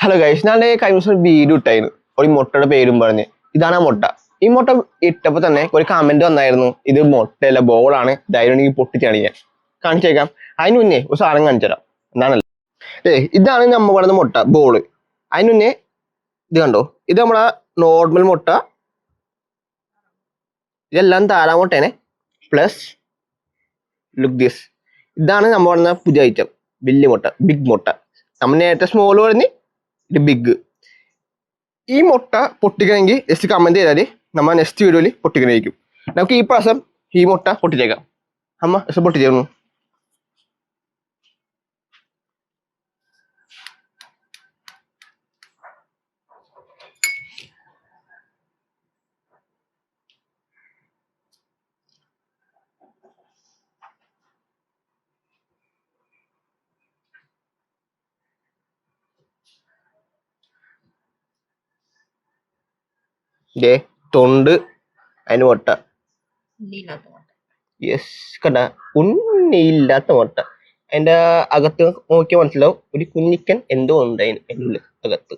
Hello guys, ഞാൻ കഴിഞ്ഞ ദിവസം ഒരു വീഡിയോ ഇട്ടായിരുന്നു ഒരു മുട്ടയുടെ പേരും പറഞ്ഞ്. ഇതാണ് ആ മുട്ട. ഈ മുട്ട ഇട്ടപ്പോൾ തന്നെ ഒരു കമന്റ് വന്നായിരുന്നു, ഇത് മുട്ടയല്ല ബോളാണ്, ധൈര്യം ഉണ്ടെങ്കിൽ പൊട്ടിച്ചാണ് ഞാൻ കാണിച്ചേക്കാം. അതിന് മുന്നേ ഒരു സാധനം കാണിച്ചു തരാം. എന്താണല്ലോ ഇതാണ് നമ്മൾ പറയുന്ന മുട്ട ബോള്. അതിന് മുന്നേ ഇത് കണ്ടോ, ഇത് നമ്മളെ നോർമൽ മുട്ട. ഇതെല്ലാം താരാ മുട്ടേനെ. പ്ലസ് ലുക്ക് ദിസ്, ഇതാണ് നമ്മൾ പറയുന്ന പുതിയ ഐറ്റം, വലിയ മുട്ട, ബിഗ് മുട്ട. നമ്മൾ നേരത്തെ സ്മോൾ പറഞ്ഞ് ഇത് ബിഗ്. ഈ മുട്ട പൊട്ടിക്കണമെങ്കിൽ ജസ്റ്റ് കമന്റ് ചെയ്താൽ നമ്മൾ നെക്സ്റ്റ് വീഡിയോയിൽ പൊട്ടിക്കണമായിരിക്കും. നമുക്ക് ഈ പ്രാവശ്യം ഈ മുട്ട പൊട്ടിച്ചേക്കാം. അമ്മ ജസ്റ്റ് പൊട്ടിച്ചേർന്നു. തൊണ്ട് അതിന് മുട്ട. യെസ്, കണ്ട, ഉണ്ണിയില്ലാത്ത മുട്ട. അതിന്റെ അകത്ത് നോക്കിയാൽ മനസ്സിലാവും ഒരു കുഞ്ഞിക്കൻ എന്തോ ഉണ്ട് അതിന് അകത്ത്.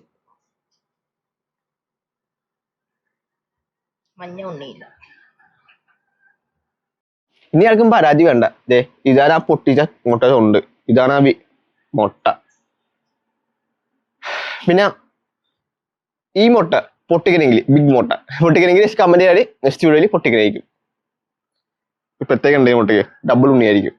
മഞ്ഞ ഉണ്ണിയില്ല. ഇനി ആർക്കും പരാതി വേണ്ട. ഇതാണ് ആ പൊട്ടിച്ച മുട്ട തൊണ്ട്, ഇതാണ് ആ മുട്ട. പിന്നെ ഈ മുട്ട പൊട്ടിക്കണമെങ്കിൽ, ബിഗ് മുട്ട പൊട്ടിക്കണമെങ്കിൽ കമന്റ് ചെയ്യാൻ നെക്സ്റ്റ് വീഡിയോയിൽ പൊട്ടിക്കണായിരിക്കും. പ്രത്യേകം ഉണ്ടെങ്കിൽ മുട്ടയ്ക്ക് ഡബിൾ ഉണ്ണിയായിരിക്കും.